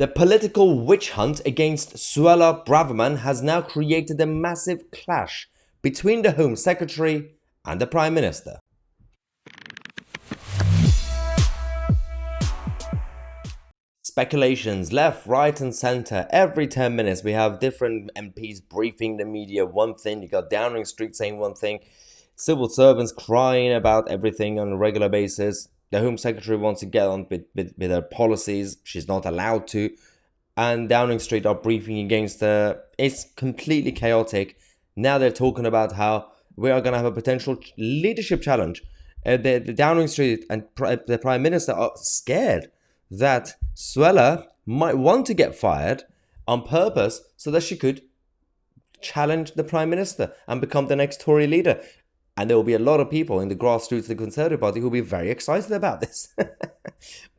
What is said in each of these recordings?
The political witch hunt against Suella Braverman has now created a massive clash between the Home Secretary and the Prime Minister. Speculations left, right and centre. Every 10 minutes we have different MPs briefing the media one thing. You got Downing Street saying one thing. Civil servants crying about everything on a regular basis. The Home Secretary wants to get on with her policies. She's not allowed to. And Downing Street are briefing against her. It's completely chaotic. Now they're talking about how we are going to have a potential leadership challenge. The Downing Street and the Prime Minister are scared that Suella might want to get fired on purpose so that she could challenge the Prime Minister and become the next Tory leader. And there will be a lot of people in the grassroots of the Conservative Party who will be very excited about this.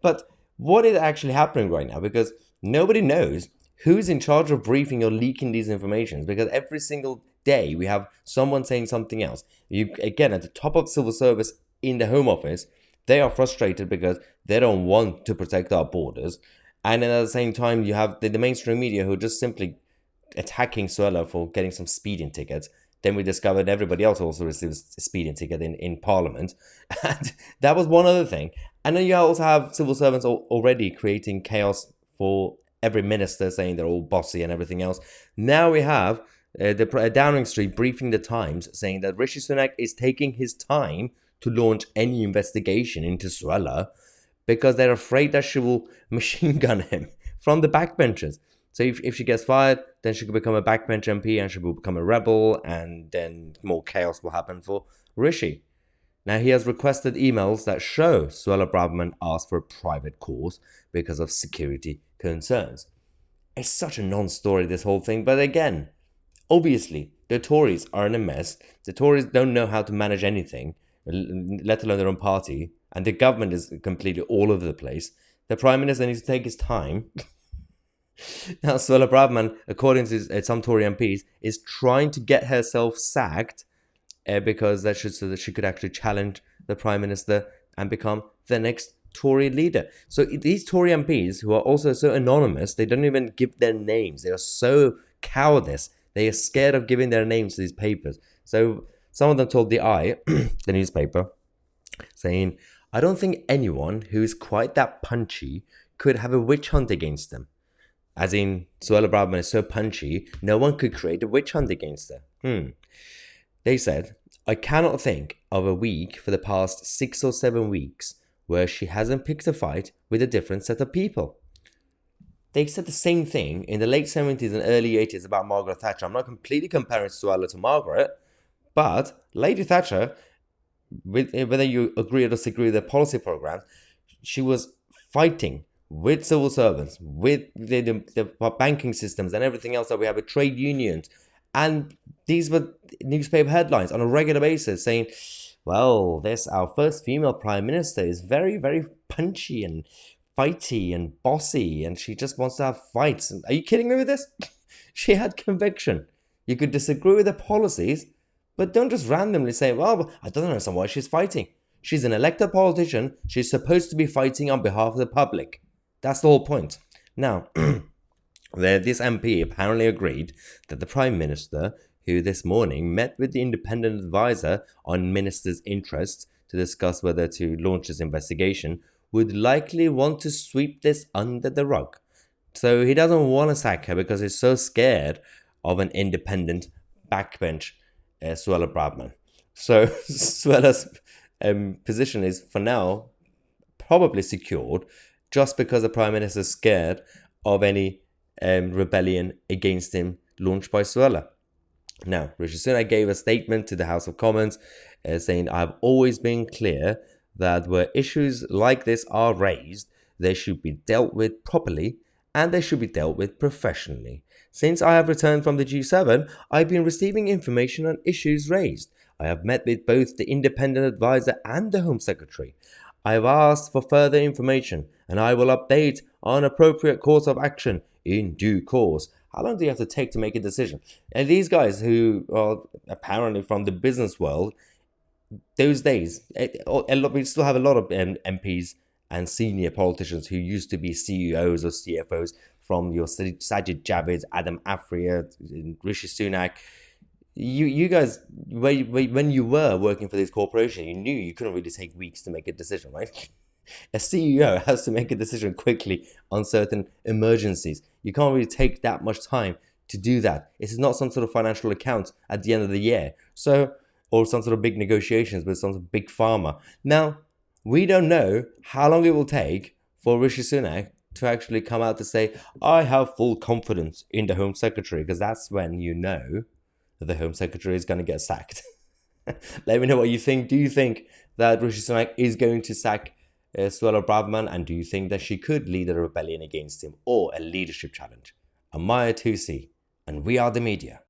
But what is actually happening right now? Because nobody knows who's in charge of briefing or leaking these informations, because every single day we have someone saying something else. Again, at the top of civil service in the Home Office, they are frustrated because they don't want to protect our borders. And then at the same time, you have the mainstream media who are just simply attacking Suella for getting some speeding tickets. Then we discovered everybody else also receives a speeding ticket in Parliament. And that was one other thing. And then you also have civil servants already creating chaos for every minister, saying they're all bossy and everything else. Now we have the Downing Street briefing the Times, saying that Rishi Sunak is taking his time to launch any investigation into Suella because they're afraid that she will machine gun him from the backbenchers. So if she gets fired, then she could become a backbench MP and she will become a rebel, and then more chaos will happen for Rishi. Now, he has requested emails that show Suella Braverman asked for a private course because of security concerns. It's such a non-story, this whole thing. But again, obviously, the Tories are in a mess. The Tories don't know how to manage anything, let alone their own party. And the government is completely all over the place. The Prime Minister needs to take his time. Now, Suella Braverman, according to some Tory MPs, is trying to get herself sacked because so that she could actually challenge the Prime Minister and become the next Tory leader. So these Tory MPs, who are also so anonymous, they don't even give their names. They are so cowardice. They are scared of giving their names to these papers. So some of them told the Eye, the newspaper, saying, "I don't think anyone who is quite that punchy could have a witch hunt against them." As in, Suella Braverman is so punchy, no one could create a witch hunt against her. They said, "I cannot think of a week for the past 6 or 7 weeks where she hasn't picked a fight with a different set of people." They said the same thing in the late 70s and early 80s about Margaret Thatcher. I'm not completely comparing Suella to Margaret, but Lady Thatcher, whether you agree or disagree with their policy programs, she was fighting with civil servants, with the banking systems and everything else that we have with trade unions. And these were newspaper headlines on a regular basis saying, well, our first female Prime Minister is very, very punchy and fighty and bossy, and she just wants to have fights. Are you kidding me with this? She had conviction. You could disagree with her policies, but don't just randomly say, well, I don't understand why she's fighting. She's an elected politician. She's supposed to be fighting on behalf of the public. That's the whole point. Now, this MP apparently agreed that the Prime Minister, who this morning met with the independent advisor on ministers' interests to discuss whether to launch this investigation, would likely want to sweep this under the rug. So he doesn't want to sack her because he's so scared of an independent backbench Suella Braverman. So Suella's position is, for now, probably secured, just because the Prime Minister is scared of any rebellion against him launched by Suella. Now, Rishi Sunak gave a statement to the House of Commons saying, "I've always been clear that where issues like this are raised, they should be dealt with properly and they should be dealt with professionally. Since I have returned from the G7, I've been receiving information on issues raised. I have met with both the independent advisor and the Home Secretary. I have asked for further information and I will update on appropriate course of action in due course." How long do you have to take to make a decision? And these guys who are apparently from the business world, those days, we still have a lot of MPs and senior politicians who used to be CEOs or CFOs, from your Sajid Javid, Adam Afriya, Rishi Sunak. You guys, when you were working for this corporation, you knew you couldn't really take weeks to make a decision, right? A CEO has to make a decision quickly on certain emergencies. You can't really take that much time to do that. It's not some sort of financial account at the end of the year. So, or some sort of big negotiations with some sort of big pharma. Now, we don't know how long it will take for Rishi Sunak to actually come out to say, I have full confidence in the Home Secretary, because that's when you know that the Home Secretary is going to get sacked. Let me know what you think. Do you think that Rishi Sunak is going to sack Suella Braverman, and do you think that she could lead a rebellion against him or a leadership challenge? I'm Mahyar Tousi, and we are the media.